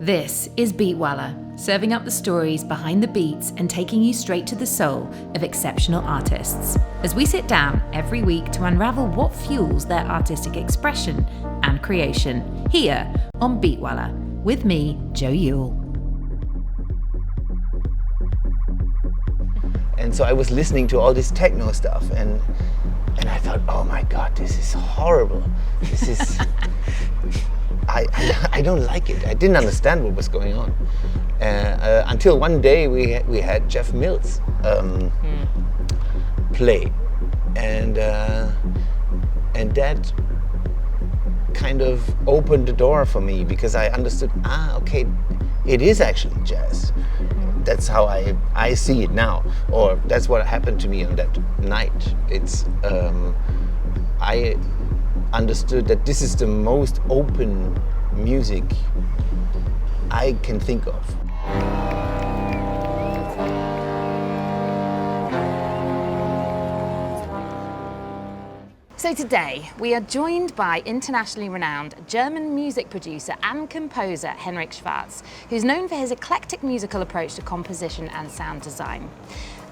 This is BeatWaller, serving up the stories behind the beats and taking you straight to the soul of exceptional artists, as we sit down every week to unravel what fuels their artistic expression and creation, here on BeatWaller, with me, Jo Youle. And so I was listening to all this techno stuff, and I thought, oh my God, this is horrible. This is... I don't like it. I didn't understand what was going on until one day we had Jeff Mills play, and that kind of opened the door for me, because I understood, okay, it is actually jazz. That's how I see it now, or that's what happened to me on that night. It's I understood that this is the most open music I can think of. So today, we are joined by internationally renowned German music producer and composer Henrik Schwarz, who's known for his eclectic musical approach to composition and sound design.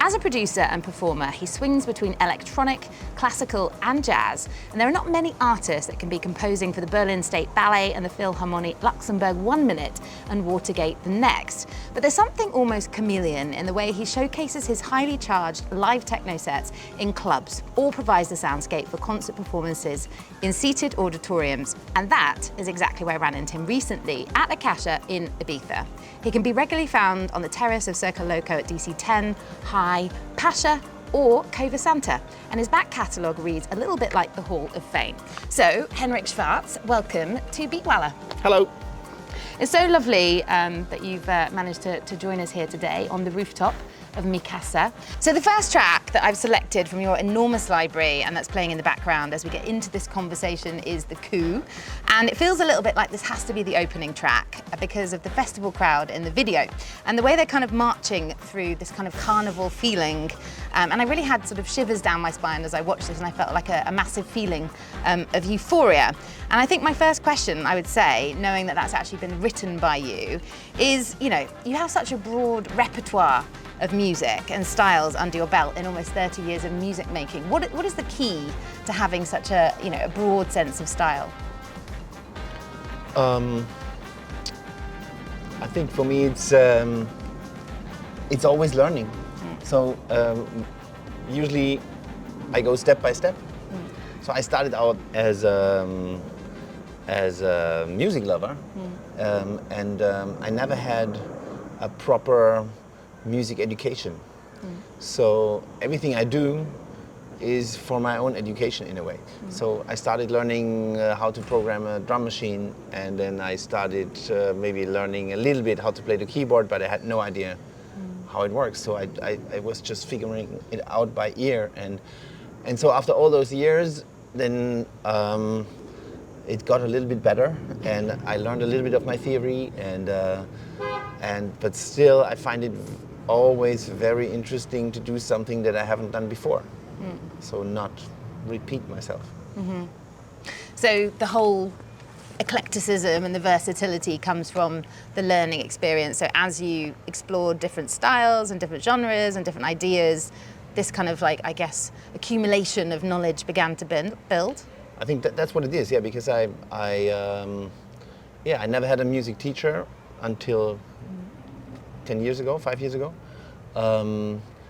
As a producer and performer, he swings between electronic, classical and jazz, and there are not many artists that can be composing for the Berlin State Ballet and the Philharmonic Luxembourg 1 minute and Watergate the next. But there's something almost chameleon in the way he showcases his highly charged live techno sets in clubs, or provides the soundscape for concert performances in seated auditoriums. And that is exactly where I ran into him recently at Akasha in Ibiza. He can be regularly found on the terrace of Circo Loco at DC 10, High, Pasha, or Cova Santa, and his back catalogue reads a little bit like the Hall of Fame. So, Henrik Schwarz, welcome to BeatWaller. Hello. It's so lovely that you've managed to join us here today on the rooftop of Mi Casa. So the first track that I've selected from your enormous library, and that's playing in the background as we get into this conversation, is The Coup. And it feels a little bit like this has to be the opening track because of the festival crowd in the video and the way they're kind of marching through this kind of carnival feeling. And I really had sort of shivers down my spine as I watched this, and I felt like a massive feeling of euphoria. And I think my first question, I would say, knowing that that's actually been written by you, is, you know, you have such a broad repertoire of music and styles under your belt in almost 30 years of music making. What is the key to having such a, you know, a broad sense of style? I think for me it's always learning. So usually I go step by step. So I started out as a music lover, and I never had a proper music education. So everything I do is for my own education in a way. So I started learning how to program a drum machine, and then I started maybe learning a little bit how to play the keyboard, but I had no idea how it works. So I was just figuring it out by ear, and so after all those years, then it got a little bit better, and I learned a little bit of my theory, but still I find it always very interesting to do something that I haven't done before. So not repeat myself. So the whole eclecticism and the versatility comes from the learning experience. So as you explored different styles and different genres and different ideas, this kind of, like, I guess, accumulation of knowledge began to build? I think that's what it is, yeah, because I never had a music teacher until 5 years ago.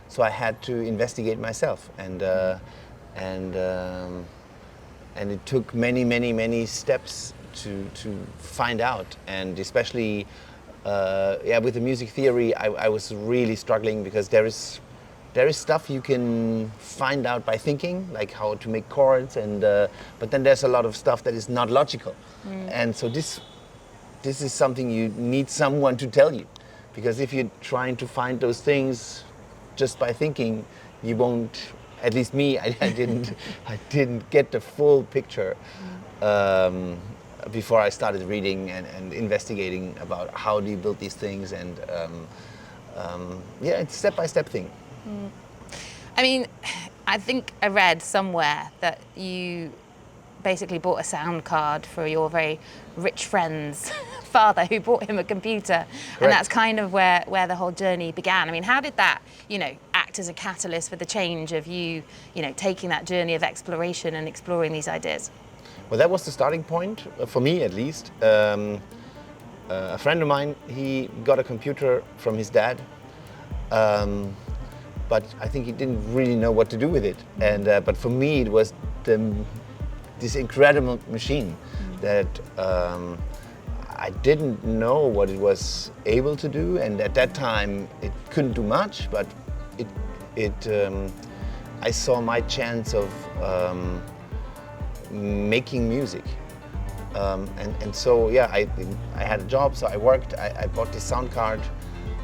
So I had to investigate myself, and it took many steps to find out, and especially with the music theory I was really struggling, because there is stuff you can find out by thinking, like how to make chords, but then there's a lot of stuff that is not logical, and so this is something you need someone to tell you, because if you're trying to find those things just by thinking, you won't. At least me, I didn't get the full picture before I started reading and investigating about how do you build these things, and it's a step-by-step thing. I mean, I think I read somewhere that you basically bought a sound card for your very rich friend's father who bought him a computer. Correct. And that's kind of where the whole journey began. I mean, how did that, act as a catalyst for the change of you, taking that journey of exploration and exploring these ideas? Well, that was the starting point, for me at least. A friend of mine, he got a computer from his dad, but I think he didn't really know what to do with it. And but for me, it was this incredible machine that I didn't know what it was able to do, and at that time it couldn't do much. But I saw my chance of making music. And so yeah, I had a job, so I worked. I bought this sound card,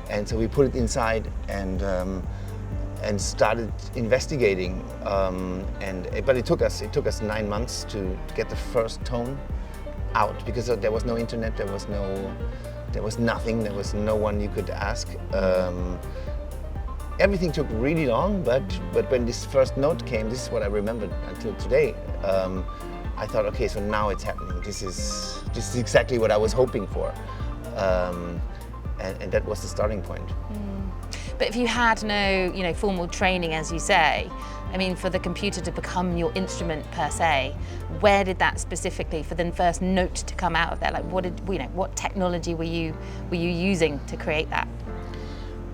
and so we put it inside and started investigating. But it took us 9 months to get the first tone out, because there was no internet, there was nothing, there was no one you could ask. Everything took really long, but when this first note came, this is what I remembered until today. I thought, okay, so now it's happening. This is exactly what I was hoping for, and that was the starting point. But if you had no, formal training, as you say, I mean, for the computer to become your instrument per se, where did that specifically, for the first note to come out of there? Like, what technology were you using to create that?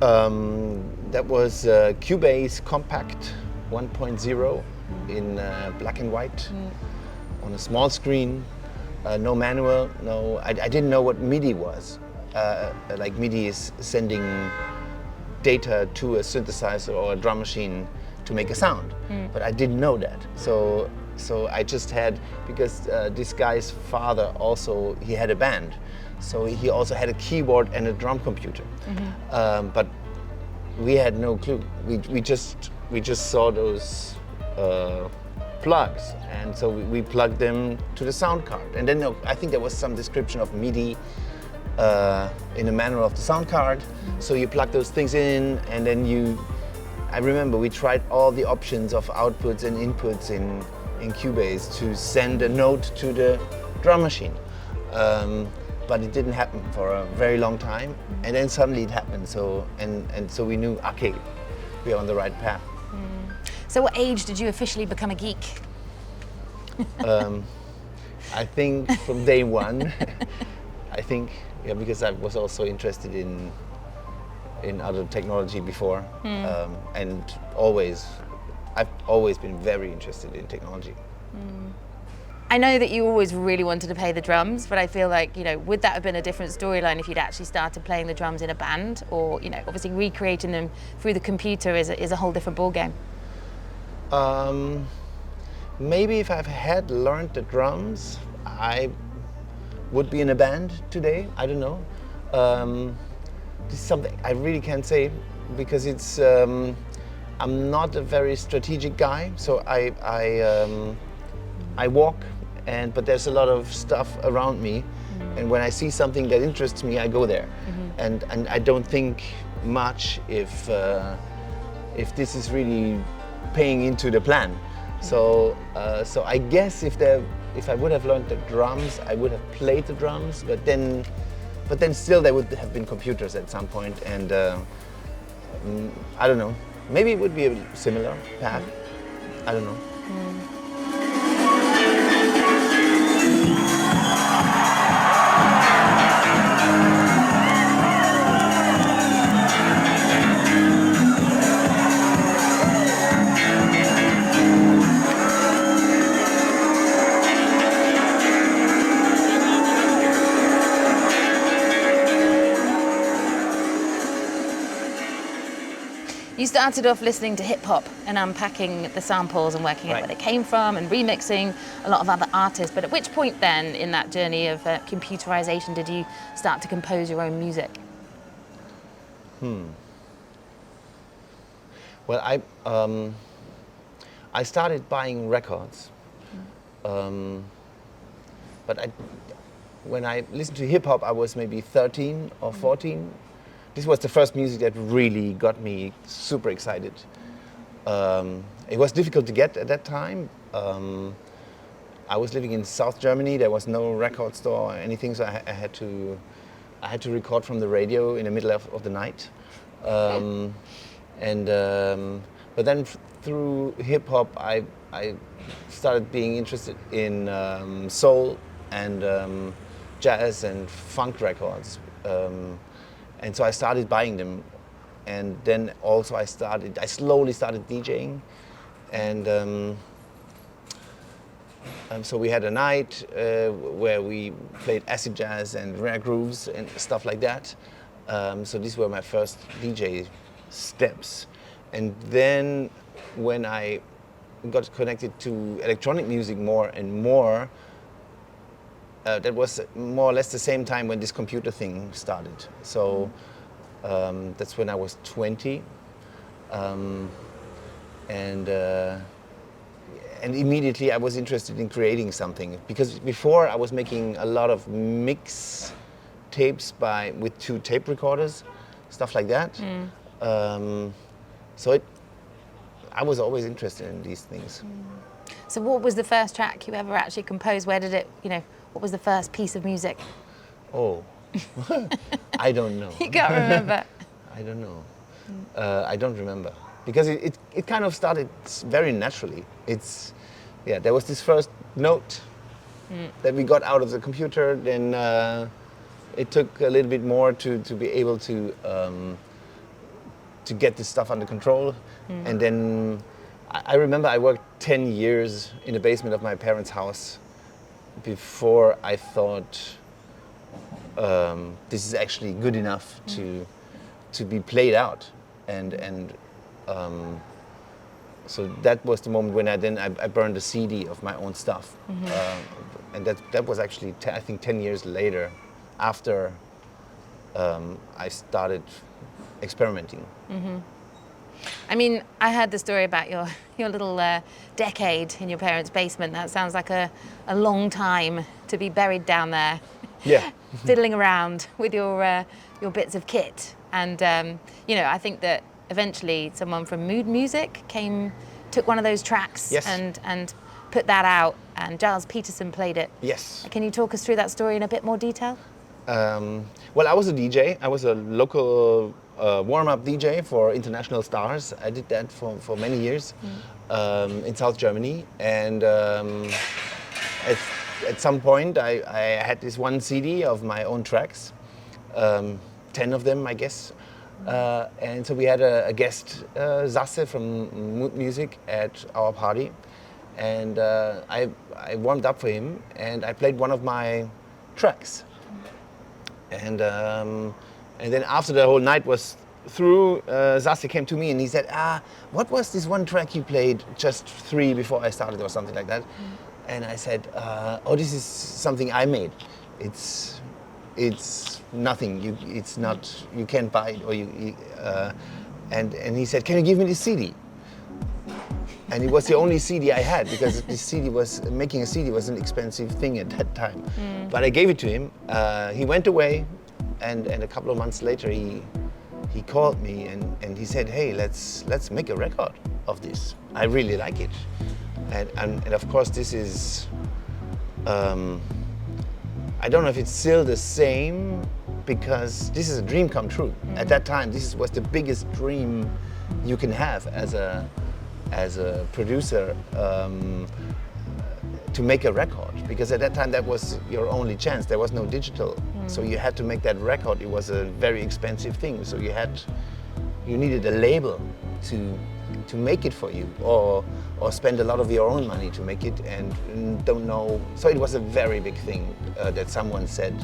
That was Cubase Compact 1.0 in black and white. On a small screen, no manual, no. I didn't know what MIDI was. Like MIDI is sending data to a synthesizer or a drum machine to make a sound, but I didn't know that. So I just had, because this guy's father also, he had a band, so he also had a keyboard and a drum computer, but we had no clue. We just saw those plugs, and so we plugged them to the sound card. And then I think there was some description of MIDI in the manual of the sound card. So you plug those things in, and then I remember we tried all the options of outputs and inputs in Cubase to send a note to the drum machine. But it didn't happen for a very long time, and then suddenly it happened. So so we knew, okay, we're on the right path. So what age did you officially become a geek? I think from day one. I think, yeah, because I was also interested in other technology before, and I've always been very interested in technology. I know that you always really wanted to play the drums, but I feel like, would that have been a different storyline if you'd actually started playing the drums in a band? Or, obviously recreating them through the computer is a whole different ballgame. Maybe if I had learned the drums, I would be in a band today. I don't know. This is something I really can't say, because it's I'm not a very strategic guy, so I walk, but there's a lot of stuff around me, and when I see something that interests me, I go there, and I don't think much if this is really paying into the plan. So I guess if I would have learned the drums, I would have played the drums, but then still there would have been computers at some point, and I don't know. Maybe it would be a similar path. I don't know. You started off listening to hip hop and unpacking the samples and working out where they came from and remixing a lot of other artists. But at which point then in that journey of computerization did you start to compose your own music? Well, I started buying records, but when I listened to hip hop, I was maybe 13 or 14. This was the first music that really got me super excited. It was difficult to get at that time, I was living in South Germany. There was no record store or anything, so I had to record from the radio in the middle of the night. But then through hip hop, I started being interested in soul and jazz and funk records, and so I started buying them. And then also I slowly started DJing, and so we had a night where we played acid jazz and rare grooves and stuff like that. So these were my first DJ steps. And then when I got connected to electronic music more and more, that was more or less the same time when this computer thing started. So that's when I was 20. And immediately I was interested in creating something, because before I was making a lot of mix tapes with 2 tape recorders, stuff like that. So I was always interested in these things. So what was the first track you ever actually composed? Where did it, what was the first piece of music? Oh, I don't know. You can't remember? I don't know. I don't remember. Because it kind of started very naturally. There was this first note that we got out of the computer, then it took a little bit more to be able to get this stuff under control. And then I remember I worked 10 years in the basement of my parents' house before I thought this is actually good enough to be played out. So that was the moment when I burned a CD of my own stuff. And that was actually, I think, 10 years later, after I started experimenting. I mean, I heard the story about your little decade in your parents' basement. That sounds like a long time to be buried down there. Yeah. Fiddling around with your bits of kit. And, I think that eventually someone from Mood Music took one of those tracks. Yes. and put that out, and Giles Peterson played it. Yes. Can you talk us through that story in a bit more detail? Well, I was a DJ. I was a local warm-up DJ for international stars. I did that for many years in South Germany. And at some point, I had this one CD of my own tracks, 10 of them, I guess. And so we had a guest, Sasse from Mood Music, at our party. And I warmed up for him, and I played one of my tracks. And then after the whole night was through, Sasse came to me and he said, what was this one track you played just 3 before I started, or something like that? And I said, oh, this is something I made. It's nothing. You can't buy it, or and he said, can you give me this CD? And it was the only CD I had, because making a CD was an expensive thing at that time. But I gave it to him. He went away, and a couple of months later he called me and he said, hey, let's make a record of this. I really like it. And of course this is, I don't know if it's still the same, because this is a dream come true. At that time, this was the biggest dream you can have as a producer, to make a record, because at that time that was your only chance. There was no digital, so you had to make that record. It was a very expensive thing, so you needed a label to make it for you, or spend a lot of your own money to make it, and don't know. So it was a very big thing that someone said,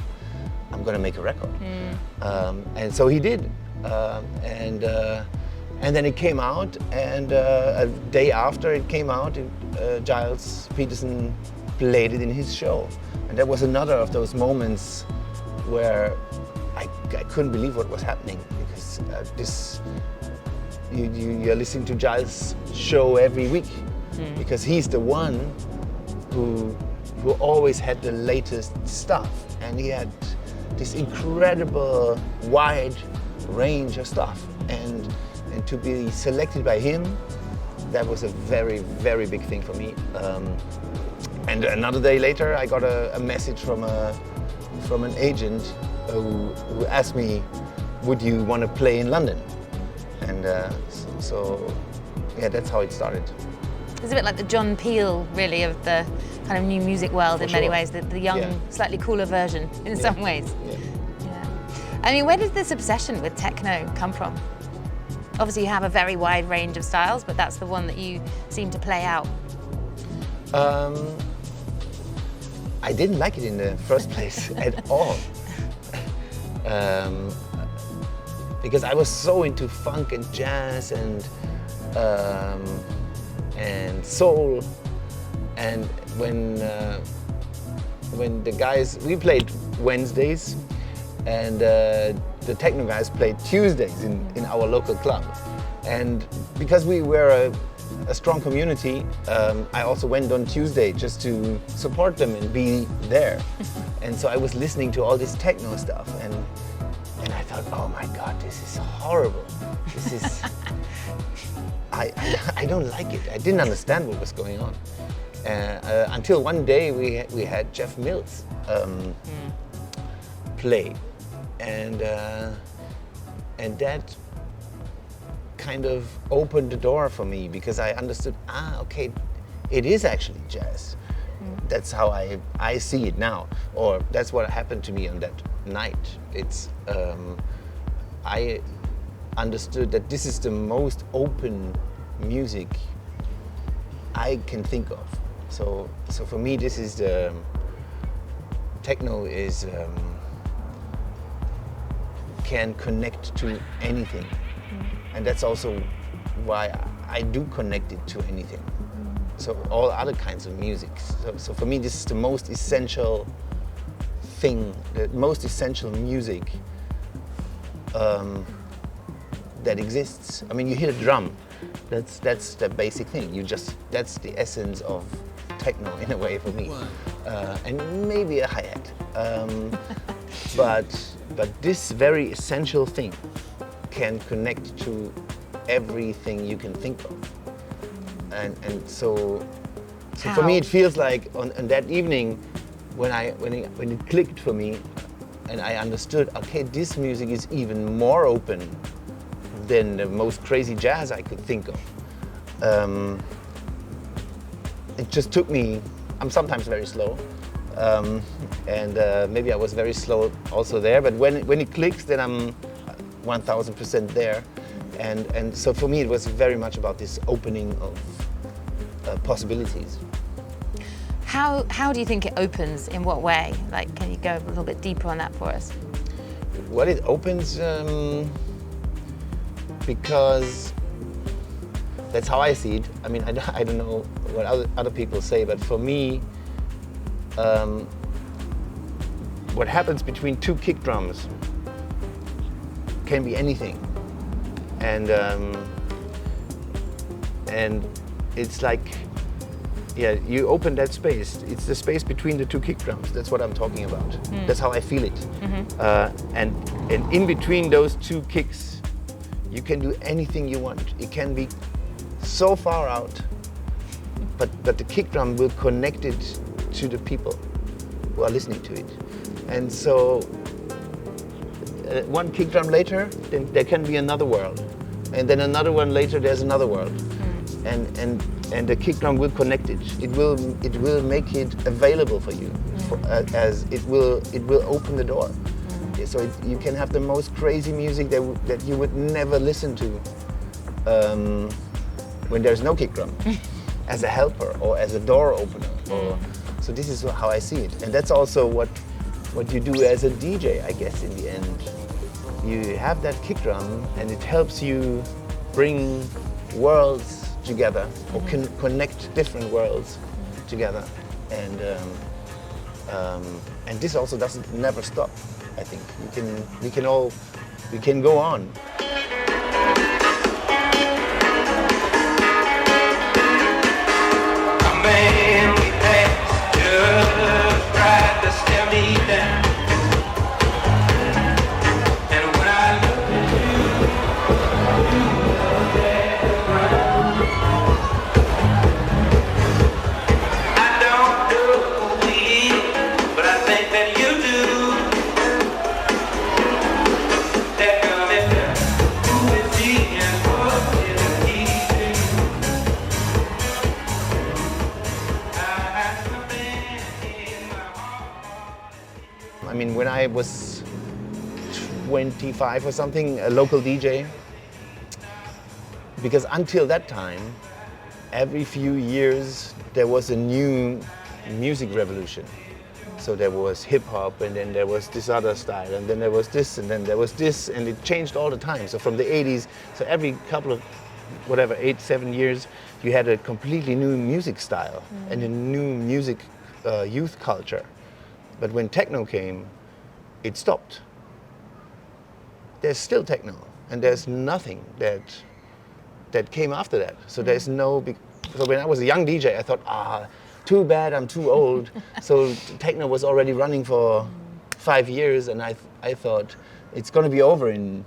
I'm going to make a record. And so he did, and then it came out, and a day after it came out, Giles Peterson played it in his show. And that was another of those moments where I couldn't believe what was happening, because you're listening to Giles' show every week, because he's the one who always had the latest stuff, and he had this incredible wide range of stuff, and to be selected by him, that was a very, very big thing for me. And another day later, I got a message from an agent who asked me, would you want to play in London? And so yeah, that's how it started. It's a bit like the John Peel, really, of the kind of new music world in many ways, the young, slightly cooler version in some ways. Yeah. I mean, where did this obsession with techno come from? Obviously, you have a very wide range of styles, but that's the one that you seem to play out. I didn't like it in the first place at all. Because I was so into funk and jazz and soul, and when the guys, we played Wednesdays, and the techno guys played Tuesdays in our local club, and because we were a strong community, I also went on Tuesday just to support them and be there. And so I was listening to all this techno stuff, and I thought, oh my God, this is horrible. This is, I don't like it. I didn't understand what was going on. Until one day we had Jeff Mills play, and that kind of opened the door for me, because I understood, okay, it is actually jazz. That's how I see it now, or that's what happened to me on that night. It's I understood that this is the most open music I can think of. So for me, this is the techno is can connect to anything, and that's also why I do connect it to anything. So all other kinds of music. So for me, this is the most essential thing, the most essential music that exists. I mean, you hit a drum. That's the basic thing. That's the essence of techno in a way for me, and maybe a hi-hat. But this very essential thing can connect to everything you can think of. And so for me, it feels like on that evening when it clicked for me, and I understood, okay, this music is even more open than the most crazy jazz I could think of. It just took me. I'm sometimes very slow, and maybe I was very slow also there. But when it clicks, then I'm 1000% there. And so for me, it was very much about this opening of possibilities. How do you think it opens? In what way? Like, can you go a little bit deeper on that for us? Well, it opens because that's how I see it. I mean, I don't know what other people say, but for me, what happens between two kick drums can be anything. And it's like, yeah, you open that space. It's the space between the two kick drums. That's what I'm talking about. That's how I feel it. And in between those two kicks, you can do anything you want. It can be so far out, but the kick drum will connect it to the people who are listening to it. And so one kick drum later, then there can be another world, and then another one later, there's another world, and the kick drum will connect it. It will make it available for you, as it will open the door. So you can have the most crazy music that you would never listen to when there's no kick drum, as a helper or as a door opener. So this is how I see it, and that's also what you do as a DJ, I guess, in the end. You have that kick drum, and it helps you bring worlds together, or can connect different worlds together, and this also never stop. I think we can go on. I was 25 or something, a local DJ. Because until that time, every few years there was a new music revolution. So there was hip hop, and then there was this other style, and then there was this, and then there was this, and it changed all the time. So from the 80s, so every couple of, 8-7 years, you had a completely new music style and a new music youth culture. But when techno came, it stopped. There's still techno, and there's nothing that came after that. So there's no big. So when I was a young DJ, I thought, too bad, I'm too old. So techno was already running for 5 years, and I thought it's going to be over in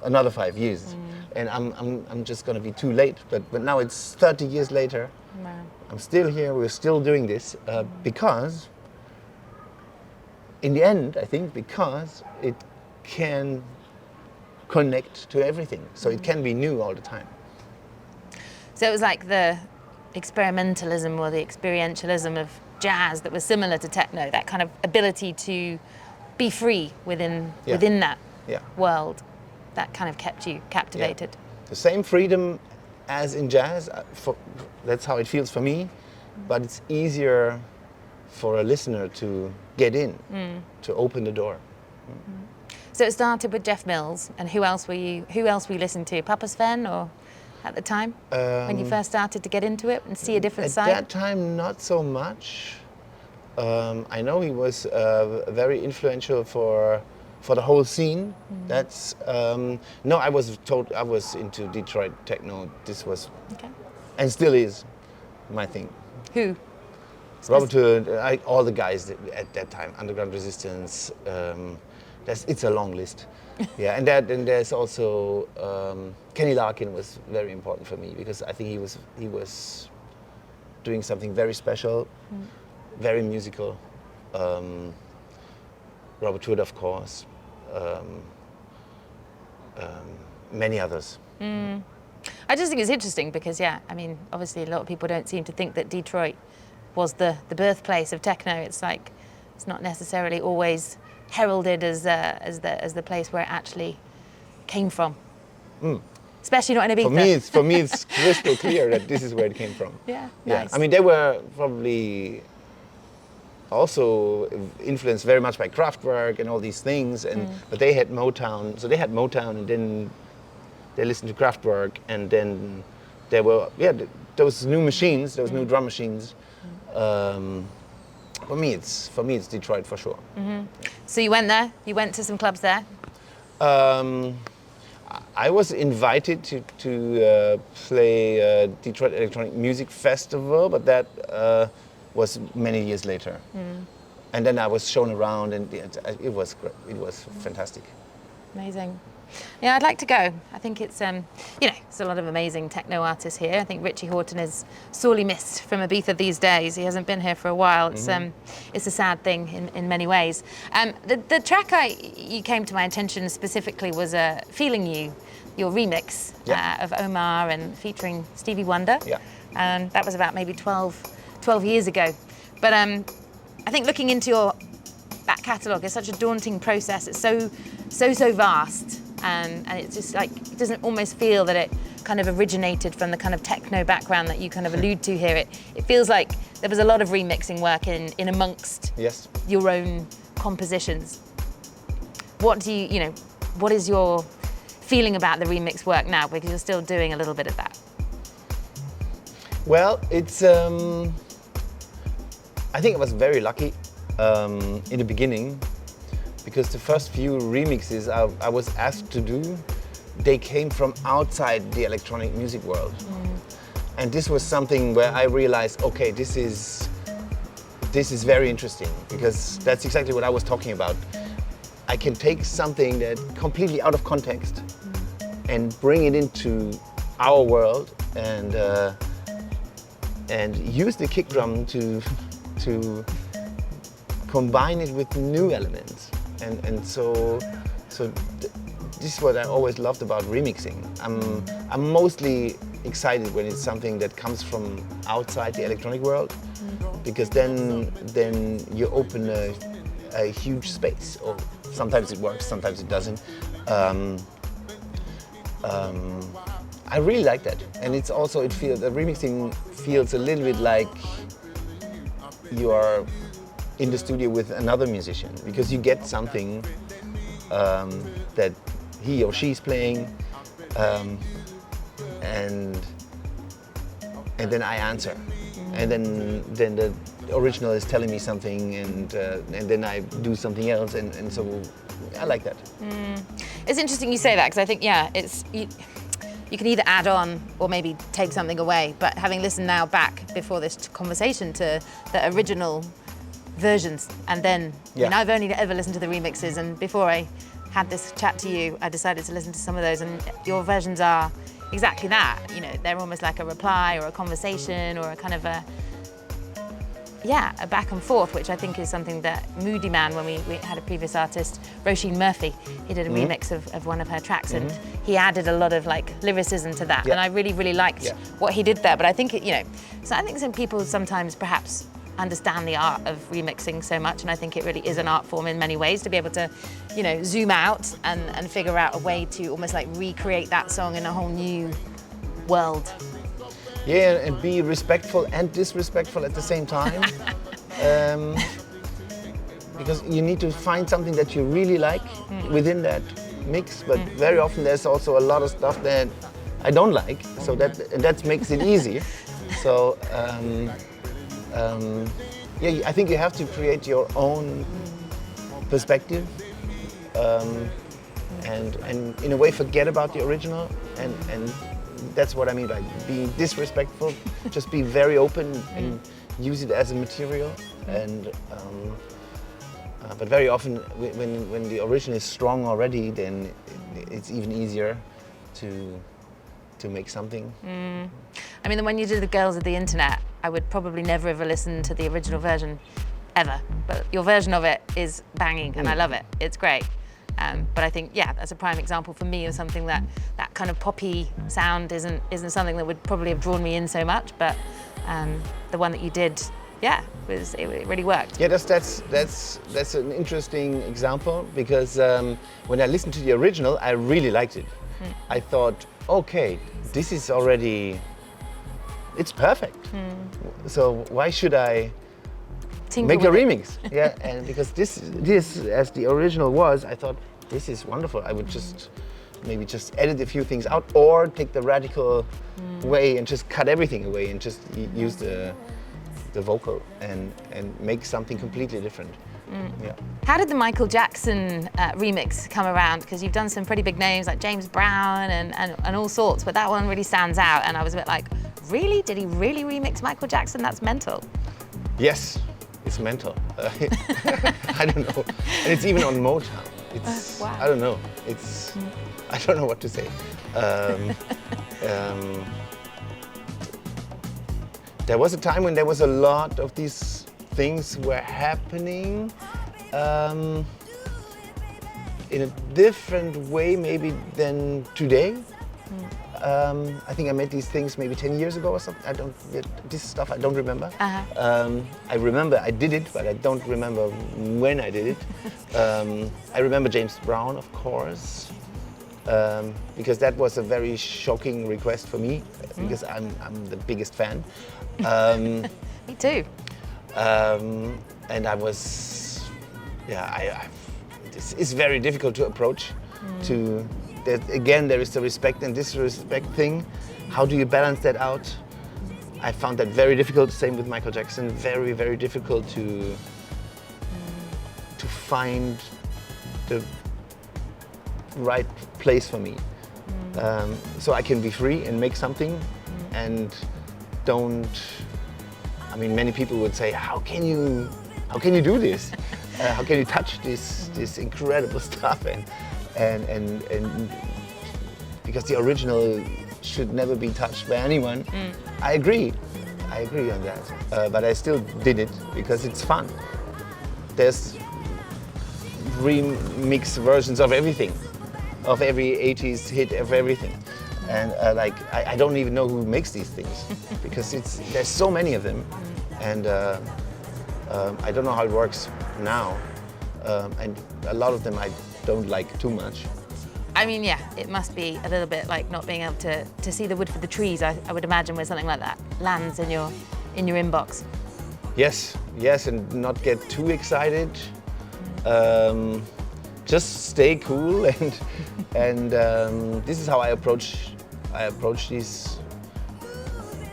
another 5 years, and I'm just going to be too late. But now it's 30 years later. Wow. I'm still here. We're still doing this because, in the end, I think because it can connect to everything. So it can be new all the time. So it was like the experimentalism or the experientialism of jazz that was similar to techno, that kind of ability to be free within that world that kind of kept you captivated. The same freedom as in jazz, that's how it feels for me, but it's easier for a listener to get in, to open the door. So it started with Jeff Mills, and who else were you listening to? Papa Sven, or at the time, when you first started to get into it and see a different side? At that time, not so much. I know he was very influential for the whole scene. That's no, I was into Detroit techno. This was, and still is, my thing. Who? Robert Hood, all the guys at that time, Underground Resistance. It's a long list. Yeah, and there's also Kenny Larkin was very important for me, because I think he was doing something very special, very musical. Robert Hood, of course, many others. I just think it's interesting because, I mean, obviously a lot of people don't seem to think that Detroit was the birthplace of techno. It's like, it's not necessarily always heralded as the place where it actually came from. Especially not in Ibiza. For me, it's crystal clear that this is where it came from. Yeah, nice. I mean, they were probably also influenced very much by Kraftwerk and all these things, but they had Motown. So they had Motown, and then they listened to Kraftwerk, and then there were those new machines, those new drum machines. For me, it's Detroit for sure. So you went there. You went to some clubs there. I was invited to play Detroit Electronic Music Festival, but that was many years later. And then I was shown around, and it was great. It was fantastic. Amazing. Yeah, I'd like to go. I think it's there's a lot of amazing techno artists here. I think Richie Houghton is sorely missed from Ibiza these days. He hasn't been here for a while. It's a sad thing in many ways. The track you came to my attention specifically was Feeling You, your remix of Omar and featuring Stevie Wonder. Yeah. And that was about maybe 12 years ago. But I think looking into your back catalogue is such a daunting process. It's so vast. And it's just like, it doesn't almost feel that it kind of originated from the kind of techno background that you kind of allude to here. It feels like there was a lot of remixing work in amongst your own compositions. What is your feeling about the remix work now? Because you're still doing a little bit of that. Well, it's, I think I was very lucky in the beginning, because the first few remixes I was asked to do, they came from outside the electronic music world. And this was something where I realized, okay, this is very interesting, because that's exactly what I was talking about. I can take something that completely out of context and bring it into our world, and use the kick drum to combine it with new elements. And so this is what I always loved about remixing. I'm mostly excited when it's something that comes from outside the electronic world, because then you open a huge space. Or sometimes it works, sometimes it doesn't. I really like that, and it's also the remixing feels a little bit like you are in the studio with another musician, because you get something that he or she's playing, and then I answer, and then the original is telling me something, and then I do something else, and so I like that. It's interesting you say that, because I think you can either add on or maybe take something away. But having listened now back before this conversation to the original versions, and then I've only ever listened to the remixes, and before I had this chat to you, I decided to listen to some of those, and your versions are exactly that. You know, they're almost like a reply or a conversation or a kind of a back and forth, which I think is something that Moody Man, when we had a previous artist, Roisin Murphy, he did a remix of one of her tracks, and he added a lot of like lyricism to that, and I really, really liked what he did there. But I think, so I think some people sometimes perhaps understand the art of remixing so much, and I think it really is an art form in many ways, to be able to, zoom out and figure out a way to almost like recreate that song in a whole new world. Yeah, and be respectful and disrespectful at the same time. Because you need to find something that you really like within that mix, but very often there's also a lot of stuff that I don't like, so that makes it easy. So I think you have to create your own perspective, and in a way forget about the original, and that's what I mean by being disrespectful. Just be very open and use it as a material. And but very often, when the original is strong already, then it's even easier to make something. I mean, when you did the Girls of the Internet, I would probably never ever listen to the original version ever. But your version of it is banging, and I love it. It's great. But I think, that's a prime example for me of something that kind of poppy sound isn't something that would probably have drawn me in so much. But the one that you did, it really worked. Yeah, that's an interesting example, because when I listened to the original, I really liked it. I thought, okay, this is already, it's perfect. So why should I make a remix? Yeah, and because this as the original was, I thought this is wonderful. I would maybe just edit a few things out, or take the radical way and just cut everything away and just use the vocal and make something completely different. Yeah. How did the Michael Jackson remix come around? Because you've done some pretty big names like James Brown and all sorts, but that one really stands out, and I was a bit like, really? Did he really remix Michael Jackson? That's mental. Yes. It's mental. I don't know. And it's even on Motown. It's, wow. I don't know. It's, I don't know what to say. There was a time when there was a lot of these things were happening in a different way maybe than today. I think I made these things maybe 10 years ago or something. This stuff I don't remember. I remember I did it, but I don't remember when I did it. I remember James Brown, of course, because that was a very shocking request for me, because I'm the biggest fan. Me too. And I was, it's very difficult to approach. Again, there is the respect and disrespect thing. How do you balance that out? I found that very difficult. Same with Michael Jackson. Very, very difficult to find the right place for me. So I can be free and make something, and don't. I mean, many people would say, "How can you do this? How can you touch this incredible stuff?" And because the original should never be touched by anyone. I agree on that. But I still did it because it's fun. There's remix versions of everything, of every 80s hit, of everything. And I don't even know who makes these things, because there's so many of them. And I don't know how it works now. and a lot of them I don't like too much. I mean, yeah, it must be a little bit like not being able to see the wood for the trees, I would imagine, where something like that lands in your inbox. Yes, and not get too excited. Just stay cool, and this is how I approach these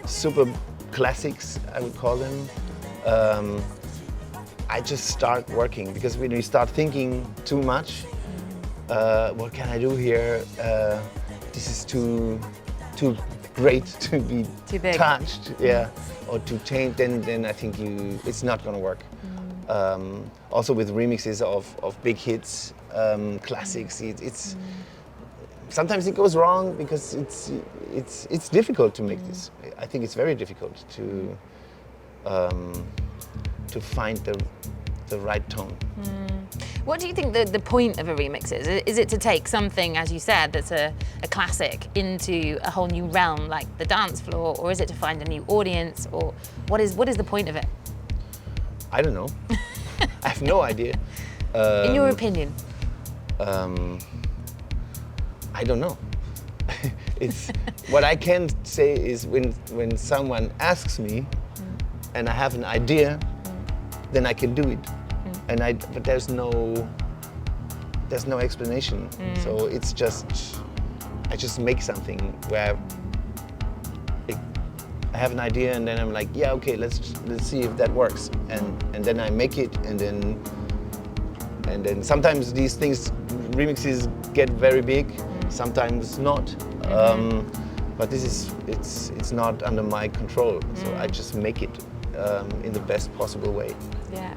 super classics, I would call them. I just start working, because when you start thinking too much, what can I do here? This is too great to be too big. Touched, yeah, or to change. Then I think it's not gonna work. Also with remixes of big hits, classics, it's sometimes it goes wrong because it's difficult to make this. I think it's very difficult to find the right tone. What do you think the point of a remix is? Is it to take something, as you said, that's a classic into a whole new realm, like the dance floor, or is it to find a new audience, or what is the point of it? I don't know. I have no idea. In your opinion? I don't know. It's what I can say is when someone asks me and I have an idea, then I can do it. But there's no explanation. So it's just I just make something where I have an idea, and then I'm like, yeah, okay, let's see if that works, and then I make it, and then sometimes these things, remixes, get very big, sometimes not. But it's not under my control, so I just make it in the best possible way. Yeah.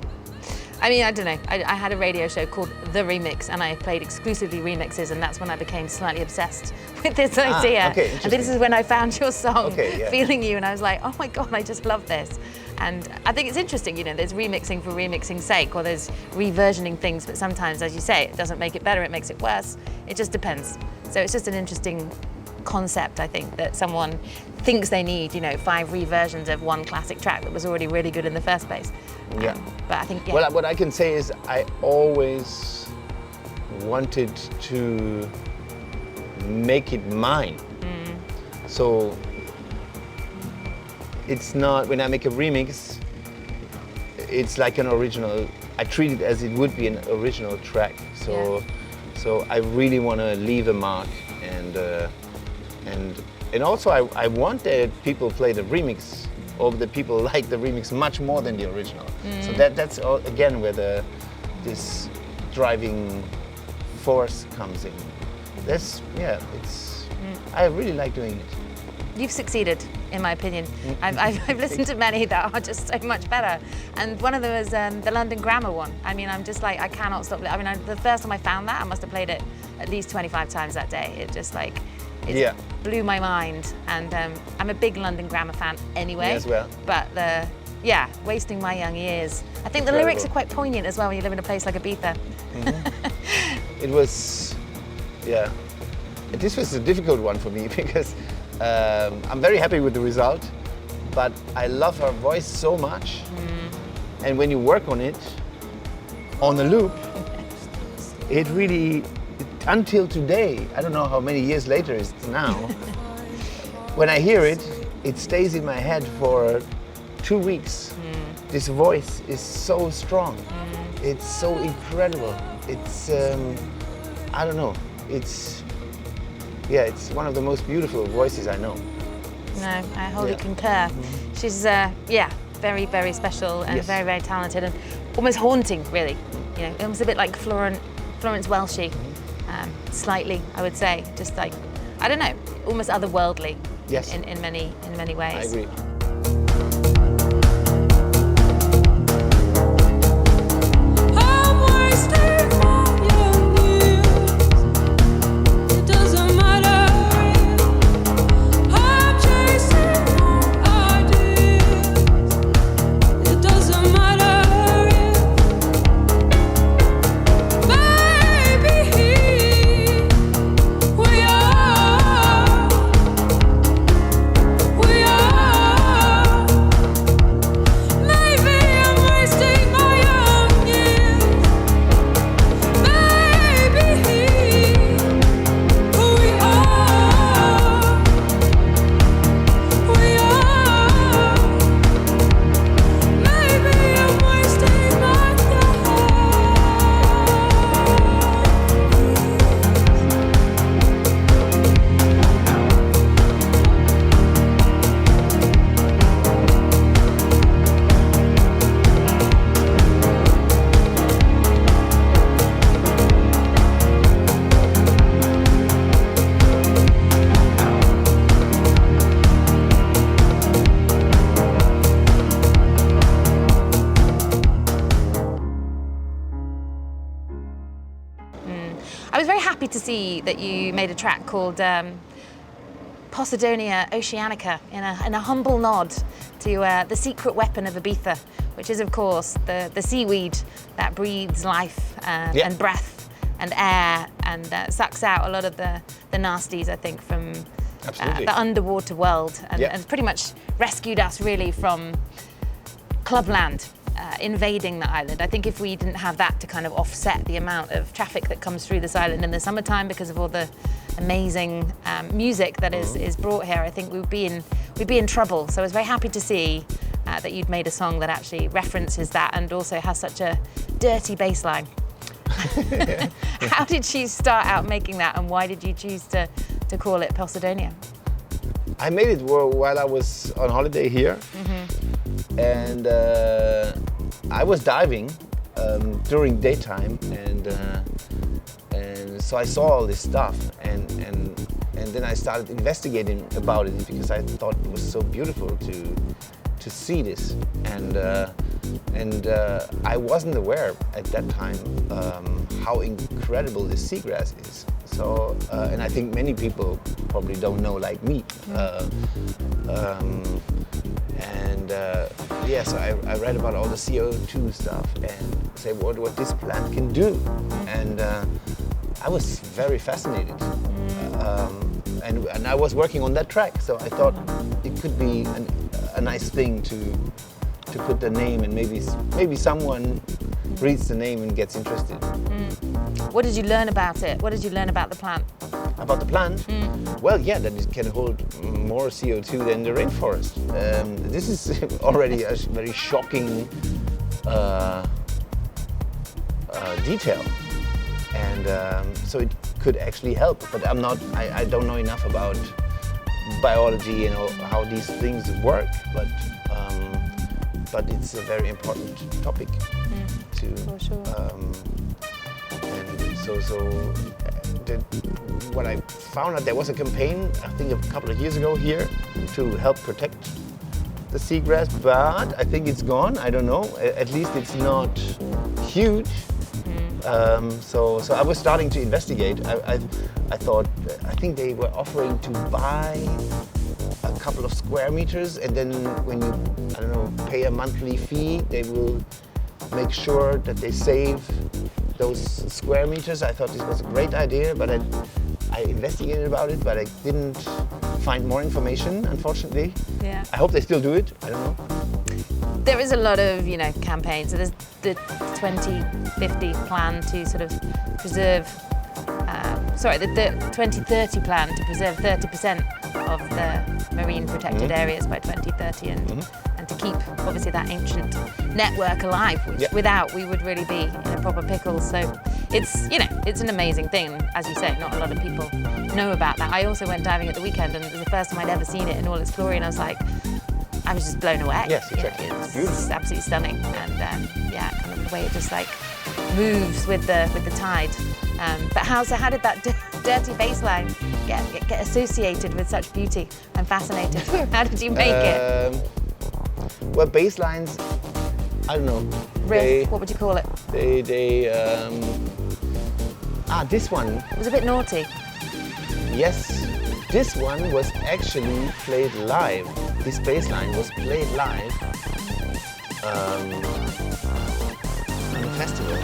I mean, I don't know. I had a radio show called The Remix, and I played exclusively remixes, and that's when I became slightly obsessed with this idea. Okay, and this is when I found your song, yeah. Feeling You, and I was like, oh my God, I just love this. And I think it's interesting, you know, there's remixing for remixing's sake, or there's reversioning things, but sometimes, as you say, it doesn't make it better, it makes it worse. It just depends. So it's just an interesting concept, I think, that someone thinks they need, you know, 5 reversions of one classic track that was already really good in the first place. Yeah. But I think, yeah. Well, what I can say is I always wanted to make it mine. So it's not, when I make a remix, it's like an original. I treat it as it would be an original track. So I really want to leave a mark, and also I want that people play the remix, or that people like the remix much more than the original. So that's all, again, where this driving force comes in. I really like doing it. You've succeeded, in my opinion. I've listened to many that are just so much better. And one of them was the London Grammar one. I mean, I'm just like, I cannot stop. I mean, the first time I found that, I must have played it at least 25 times that day. It just like, it blew my mind. And I'm a big London Grammar fan anyway. Me as well. But wasting my young years. I think the lyrics are quite poignant as well when you live in a place like Ibiza. It was, this was a difficult one for me because I'm very happy with the result, but I love her voice so much. And when you work on it, on a loop, it really, until today, I don't know how many years later it's now, when I hear it, it stays in my head for 2 weeks. This voice is so strong. It's so incredible. It's, I don't know, it's one of the most beautiful voices I know. No, I wholly concur. She's, very, very special and very, very talented and almost haunting, really. You know, almost a bit like Florence Welshie, slightly, I would say. Just like, I don't know, almost otherworldly in many ways. I agree. that you made a track called Posidonia Oceanica in a humble nod to the secret weapon of Ibiza, which is, of course, the seaweed that breathes life and breath and air and sucks out a lot of the nasties, I think, from the underwater world and pretty much rescued us really from clubland invading the island. I think if we didn't have that to kind of offset the amount of traffic that comes through this island in the summertime because of all the amazing music that is brought here, I think we'd be in trouble. So I was very happy to see that you'd made a song that actually references that and also has such a dirty bass line. How did you start out making that, and why did you choose to call it Posidonia? I made it while I was on holiday here, and I was diving during daytime, and so I saw all this stuff, and then I started investigating about it because I thought it was so beautiful to see this, and I wasn't aware at that time how incredible this seagrass is. So, and I think many people probably don't know, like me. So I read about all the CO2 stuff and say what this plant can do, and I was very fascinated. And I was working on that track, so I thought it could be a nice thing to put the name, and maybe someone reads the name and gets interested. What did you learn about it? What did you learn about the plant? About the plant? Well, yeah, that it can hold more CO2 than the rainforest. This is already a very shocking detail, and so it could actually help. But I don't know enough about biology and how these things work. But it's a very important topic to. For sure. What I found out, there was a campaign, I think a couple of years ago here, to help protect the seagrass, but I think it's gone. I don't know. At least it's not huge. So I was starting to investigate. I think they were offering to buy a couple of square meters, and then when you, I don't know, pay a monthly fee, they will make sure that they save those square meters. I thought this was a great idea, but I investigated about it, but I didn't find more information, unfortunately. Yeah. I hope they still do it. I don't know. There is a lot of, campaigns. So there's the 2050 plan to sort of preserve, the 2030 plan to preserve 30% of the marine protected areas by 2030, and to keep, obviously, that ancient network alive, which without we would really be in a proper pickle. So it's an amazing thing. As you say, not a lot of people know about that. I also went diving at the weekend, and it was the first time I'd ever seen it in all its glory, and I was just blown away. Yes, exactly. It's absolutely stunning, and kind of the way it just moves with the tide. But how did that dirty bass line get associated with such beauty? I'm fascinated. How did you make it? Well, bass lines, I don't know. Riff, what would you call it? This one. It was a bit naughty. Yes, this one was actually played live. This bass line was played live on a festival.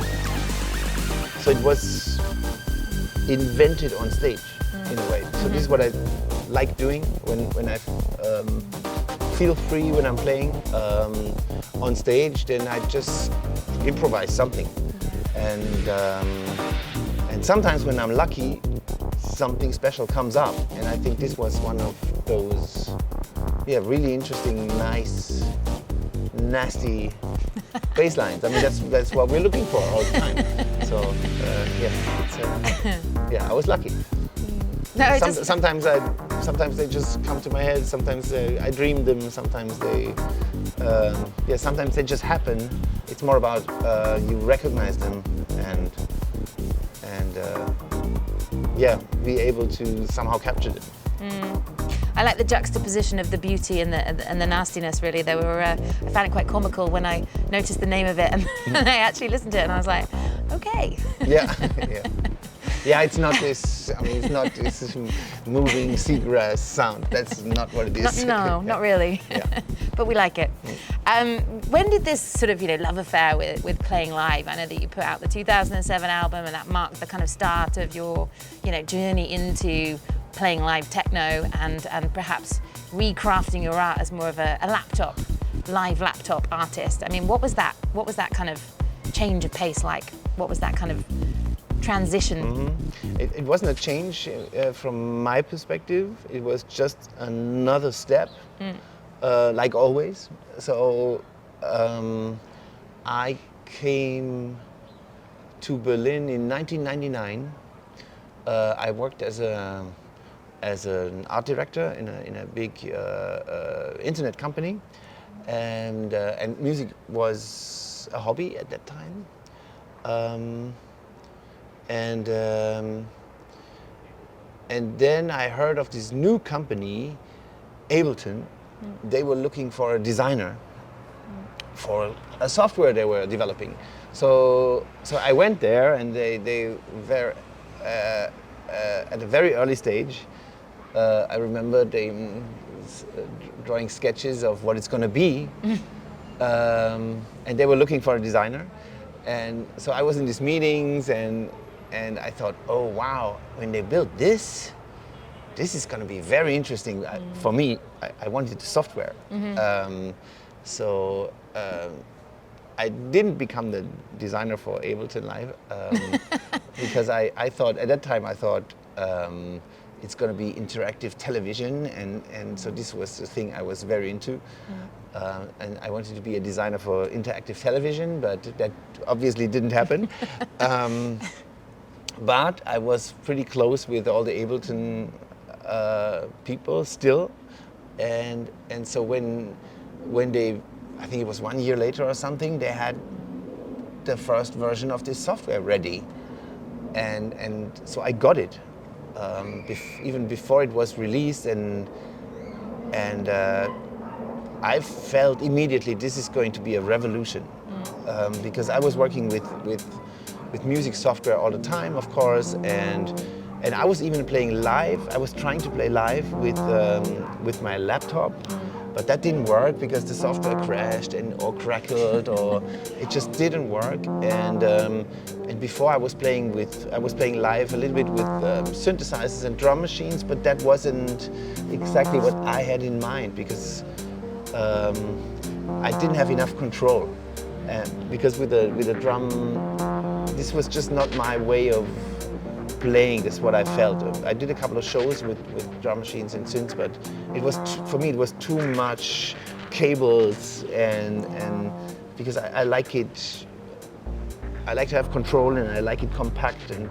So it was invented on stage in a way. So this is what I like doing when I feel free when I'm playing on stage. Then I just improvise something, and sometimes when I'm lucky, something special comes up. And I think this was one of those, really interesting, nice, nasty bass lines. I mean, that's what we're looking for all the time. So I was lucky. No, sometimes they just come to my head. Sometimes I dream them. Sometimes sometimes they just happen. It's more about you recognize them and be able to somehow capture them. I like the juxtaposition of the beauty and the nastiness. Really, they were. I found it quite comical when I noticed the name of it, and I actually listened to it, and I was like, okay. Yeah. Yeah, it's not this. I mean, it's not this moving seagrass sound. That's not what it is. No, not really. Yeah. But we like it. When did this sort of, love affair with playing live? I know that you put out the 2007 album, and that marked the kind of start of your, journey into playing live techno and perhaps recrafting your art as more of a live laptop artist. I mean, what was that kind of change of pace like? What was that kind of transition? It wasn't a change from my perspective. It was just another step, like always. So I came to Berlin in 1999. I worked as an art director in a big internet company, and music was a hobby at that time. And then I heard of this new company, Ableton. They were looking for a designer for a software they were developing. So I went there, and they were at a very early stage. I remember they drawing sketches of what it's going to be, and they were looking for a designer. And so I was in these meetings, and I thought, oh wow, when they build this is going to be very interesting. For me, I wanted the software. So I didn't become the designer for Ableton Live because I thought, at that time, it's going to be interactive television, and so this was the thing I was very into. And I wanted to be a designer for interactive television, but that obviously didn't happen. But I was pretty close with all the Ableton people still, and so when they, I think it was 1 year later or something, they had the first version of this software ready, and so I got it even before it was released, and I felt immediately this is going to be a revolution, because I was working with music software all the time, of course, and I was even playing live. I was trying to play live with my laptop, but that didn't work because the software crashed or crackled, or it just didn't work. And before I was playing live a little bit with synthesizers and drum machines, but that wasn't exactly what I had in mind, because I didn't have enough control. Because with a drum, this was just not my way of playing. This is what I felt. I did a couple of shows with drum machines and synths, but it was for me it was too much cables, and because I like it. I like to have control, and I like it compact and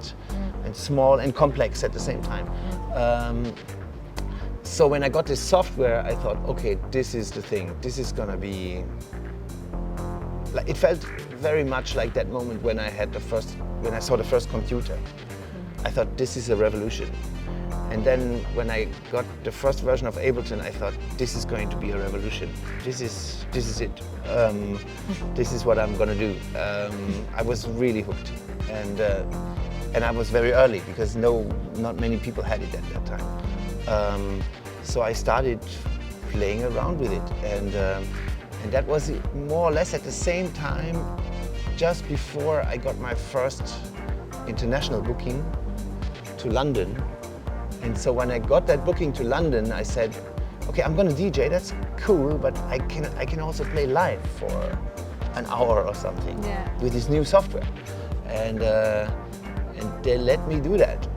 small and complex at the same time. So when I got this software, I thought, okay, this is the thing. This is gonna be. It felt very much like that moment when I saw the first computer. I thought, this is a revolution. And then when I got the first version of Ableton, I thought, this is going to be a revolution. This is it. This is what I'm gonna do. I was really hooked, and I was very early because not many people had it at that time. So I started playing around with it, and that was more or less at the same time, just before I got my first international booking to London. And so when I got that booking to London, I said, okay, I'm gonna DJ, that's cool, but I can also play live for an hour or something with this new software. And they let me do that.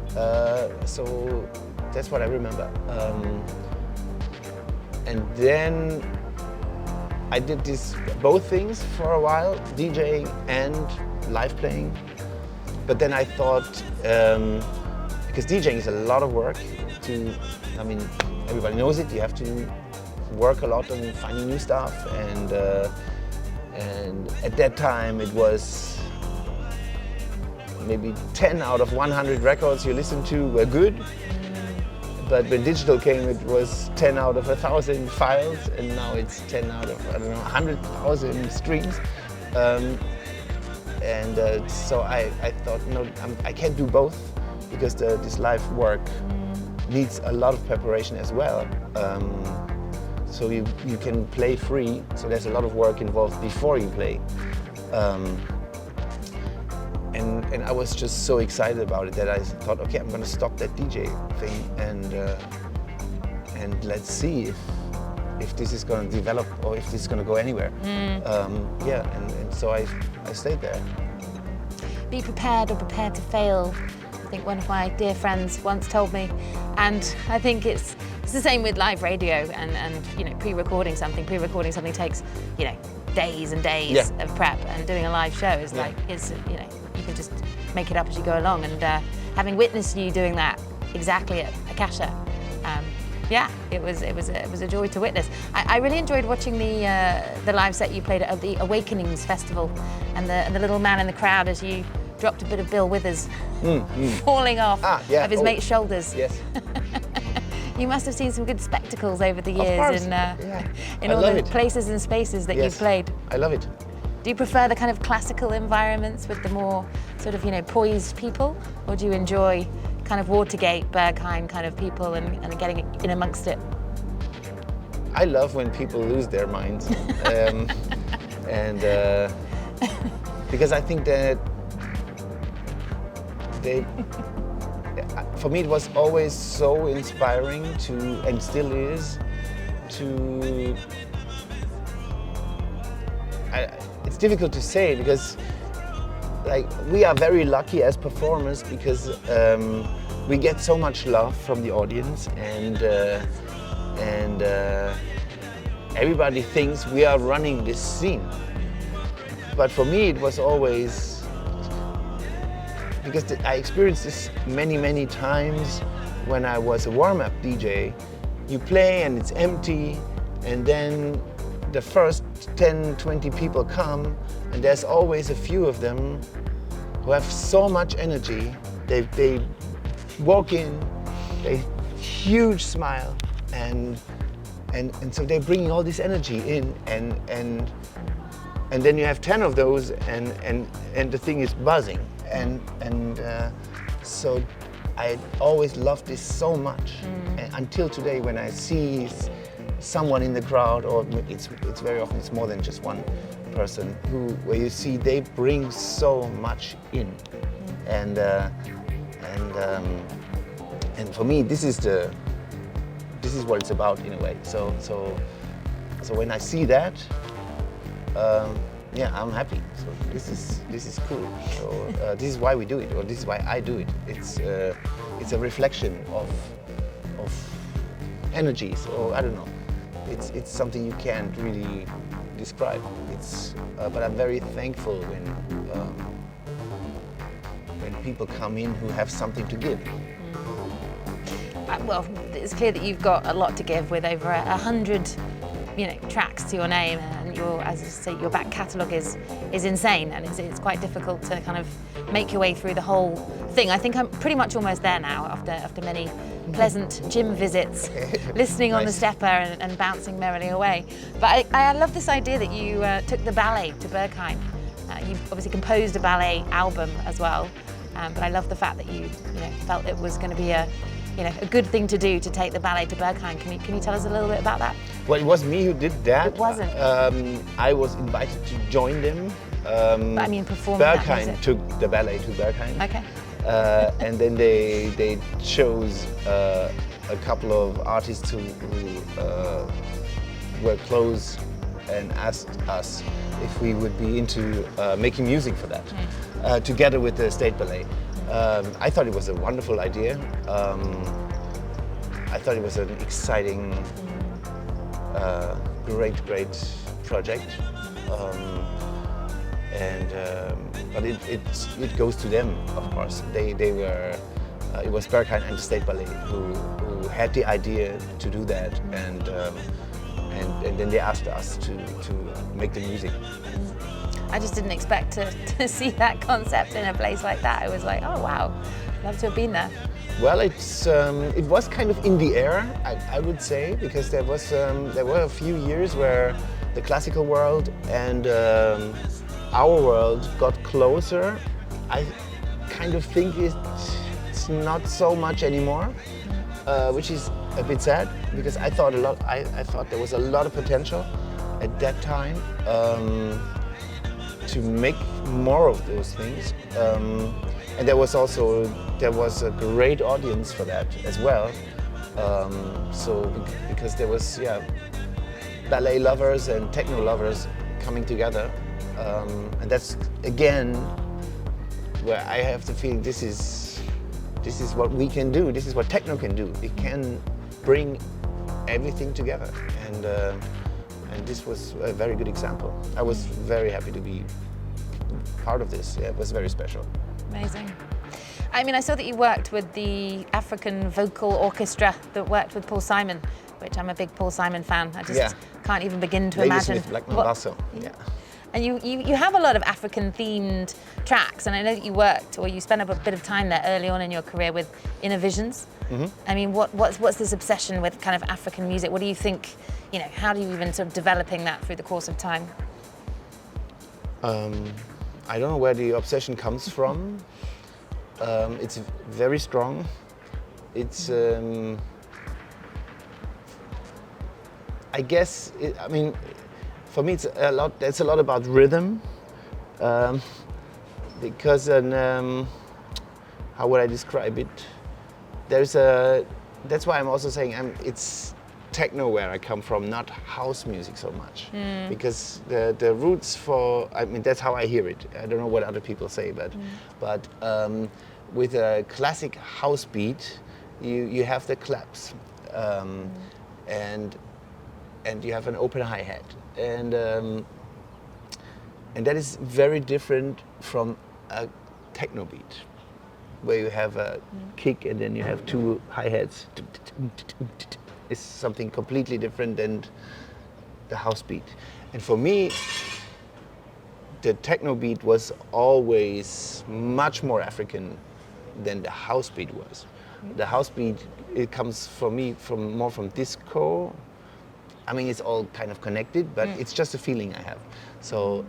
So that's what I remember. And then I did both things for a while, DJing and live playing. But then I thought, because DJing is a lot of work everybody knows it, you have to work a lot on finding new stuff, and at that time it was maybe 10 out of 100 records you listened to were good. But when digital came, it was 10 out of 1,000 files, and now it's 10 out of, 100,000 streams. So I thought, no, I can't do both, because this live work needs a lot of preparation as well. So you can play free, so there's a lot of work involved before you play. And I was just so excited about it that I thought, okay, I'm gonna stop that DJ thing and let's see if this is gonna develop or if this is gonna go anywhere. Yeah, and so I stayed there. Be prepared or prepared to fail. I think one of my dear friends once told me, and I think it's the same with live radio and you know, pre-recording something. Pre-recording something takes, you know, days and days of prep, and doing a live show is like, you know, you can just make it up as you go along. And having witnessed you doing that exactly at Akasha, yeah, it was a joy to witness. I really enjoyed watching the live set you played at the Awakenings Festival, and the little man in the crowd as you dropped a bit of Bill Withers falling off of his mate's shoulders. Yes. You must have seen some good spectacles over the years in all the places and spaces that you've played. I love it. Do you prefer the kind of classical environments with the more sort of, you know, poised people, or do you enjoy kind of Watergate, Berghain kind of people and getting in amongst it? I love when people lose their minds, because I think that for me it was always so inspiring and still is, it's difficult to say because like we are very lucky as performers because we get so much love from the audience and everybody thinks we are running this scene. But for me it was always, because I experienced this many times when I was a warm-up DJ. You play and it's empty, and then the first 10, 20 people come, and there's always a few of them who have so much energy. They walk in, they huge smile, and so they're bringing all this energy in, and then you have 10 of those, and the thing is buzzing. So I always loved this so much, and until today when I see someone in the crowd, or it's very often it's more than just one person, where you see they bring so much in, and for me this is what it's about in a way. So when I see that, yeah, I'm happy. So this is cool. So this is why we do it, or this is why I do it. It's a reflection of energies, or I don't know. It's something you can't really describe. But I'm very thankful when people come in who have something to give. Well, it's clear that you've got a lot to give with over 100, you know, tracks to your name, and as I say, your back catalogue is insane, and it's quite difficult to kind of make your way through the whole thing. I think I'm pretty much almost there now after many pleasant gym visits, listening on the stepper and bouncing merrily away. But I love this idea that you took the ballet to Berghain. You obviously composed a ballet album as well, but I love the fact that you felt it was going to be a good thing to do to take the ballet to Berghain. Can you tell us a little bit about that? Well, it was me who did that. It wasn't. I was invited to join them. But I mean, performing that Berghain took the ballet to Berghain. Okay. And then they chose a couple of artists who were close and asked us if we would be into making music for that, together with the State Ballet. I thought it was a wonderful idea. I thought it was an exciting, great project. But it goes to them, of course. They were. It was Berghain and the State Ballet who had the idea to do that, and then they asked us to make the music. I just didn't expect to see that concept in a place like that. I was like, oh wow, love to have been there. Well, it was kind of in the air, I would say, because there were a few years where the classical world and our world got closer. I kind of think it's house, not so much anymore, which is a bit sad because I thought there was a lot of potential at that time to make more of those things, and there was a great audience for that as well. So because there was ballet lovers and techno lovers coming together, and that's again where I have the feeling this is what we can do. This is what techno can do. It can bring everything together, and this was a very good example. I was very happy to be part of this. Yeah, it was very special. Amazing. I mean, I saw that you worked with the African Vocal Orchestra that worked with Paul Simon, which I'm a big Paul Simon fan. I just can't even begin to imagine. Ladysmith Black Mambazo. Yeah. And you have a lot of African-themed tracks, and I know that you worked or you spent a bit of time there early on in your career with Inner Visions. Mm-hmm. I mean, what's this obsession with kind of African music? What do you think? You know, how do you even sort of developing that through the course of time? I don't know where the obsession comes from. It's very strong. It's I guess I mean, for me it's a lot. It's a lot about rhythm, because how would I describe it? That's why I'm also saying it's techno where I come from, not house music so much, because the roots I mean that's how I hear it. I don't know what other people say, but with a classic house beat, you have the claps, and you have an open hi-hat, and that is very different from a techno beat, where you have a kick and then you have two hi-hats. It's something completely different than the house beat. And for me, the techno beat was always much more African than the house beat was. The house beat, it comes for me more from disco. I mean, it's all kind of connected, but it's just a feeling I have. So,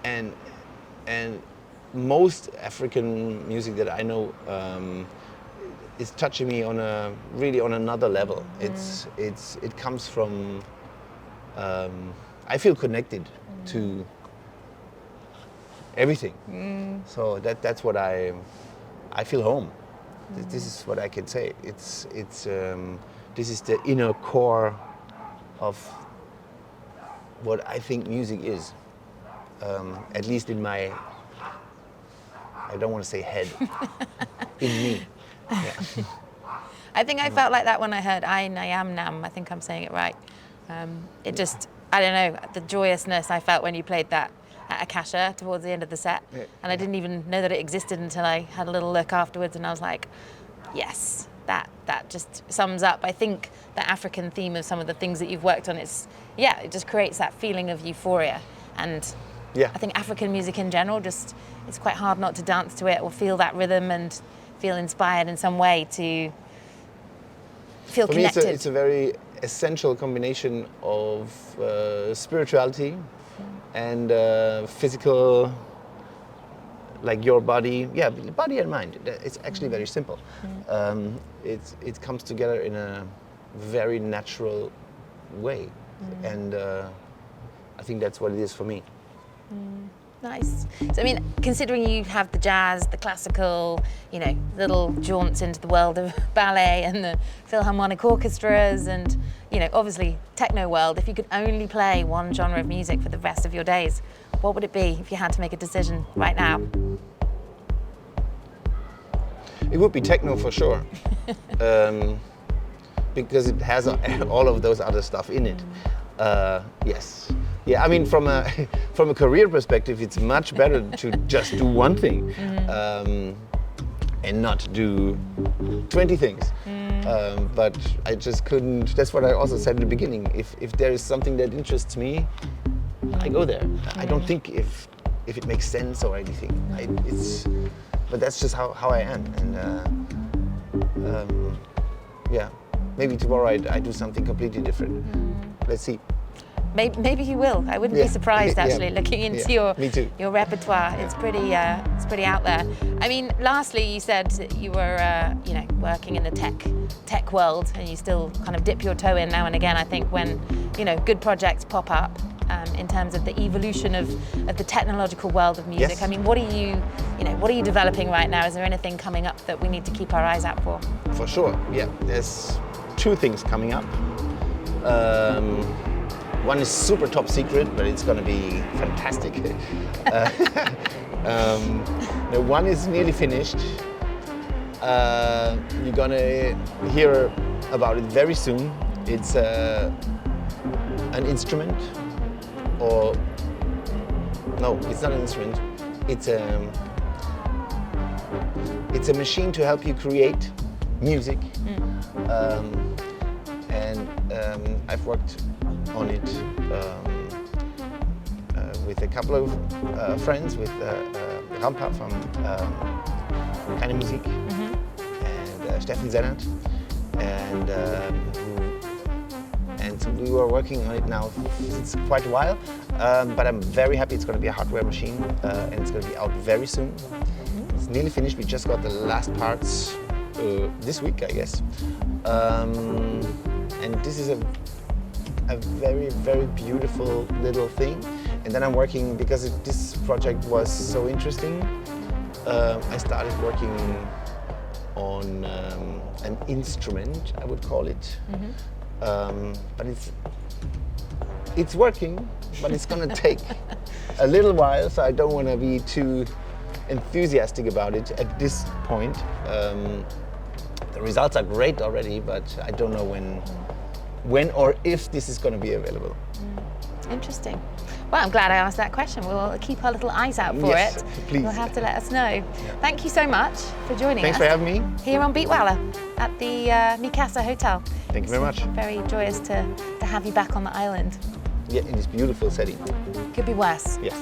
and most African music that I know is touching me on another level. It comes from I feel connected to everything. So that's what I feel home. This is what I can say. This is the inner core of what I think music is. At least in my, I don't want to say head, in me. Yeah. I think I felt like that when I heard I Am Nam. I think I'm saying it right. It just, I don't know, the joyousness I felt when you played that at Akasha towards the end of the set. And I didn't even know that it existed until I had a little look afterwards, and I was like, yes, that just sums up, I think, the African theme of some of the things that you've worked on. It just creates that feeling of euphoria. And I think African music in general, just it's quite hard not to dance to it or feel that rhythm and feel inspired in some way to feel connected. For me, it's a very essential combination of spirituality and physical, like your body, body and mind. It's actually very simple. It comes together in a very natural way, and I think that's what it is for me. Nice. So I mean, considering you have the jazz, the classical, little jaunts into the world of ballet and the Philharmonic orchestras and, obviously techno world, if you could only play one genre of music for the rest of your days, what would it be if you had to make a decision right now? It would be techno for sure, because it has all of those other stuff in it. Yes. Yeah, I mean, from a career perspective, it's much better to just do one thing and not do 20 things. But I just couldn't. That's what I also said in the beginning. If there is something that interests me, I go there. I don't think if it makes sense or anything. But that's just how I am. And maybe tomorrow I do something completely different. Let's see. Maybe you will. I wouldn't be surprised actually, looking into your repertoire. It's pretty out there. I mean, lastly, you said you were working in the tech world, and you still kind of dip your toe in now and again. I think when good projects pop up in terms of the evolution of the technological world of music. Yes. I mean, what are you developing right now? Is there anything coming up that we need to keep our eyes out for? For sure. Yeah. There's 2 things coming up. One is super top secret, but it's going to be fantastic. The one is nearly finished. You're going to hear about it very soon. It's an instrument, or no, it's not an instrument. It's a machine to help you create music. I've worked on it with a couple of friends, with Rampa from Keine Musik and Steffen Sennert, and so we were working on it now since quite a while, but I'm very happy. It's going to be a hardware machine, and it's going to be out very soon. It's nearly finished. We just got the last parts this week, I guess. And this is a very, very beautiful little thing. And then I'm working, because this project was so interesting, I started working on an instrument, I would call it. But it's working, but it's gonna take a little while, so I don't want to be too enthusiastic about it at this point. The results are great already, but I don't know when or if this is going to be available. Interesting. Well, I'm glad I asked that question. We'll keep our little eyes out for it. Please. You'll have to let us know. Thank you so much for joining Thanks us. for having me. Here on BeatWaller at the Mikasa Hotel. Thank you very much. Very joyous to have you back on the island. Yeah, in this beautiful setting. Could be worse. Yes.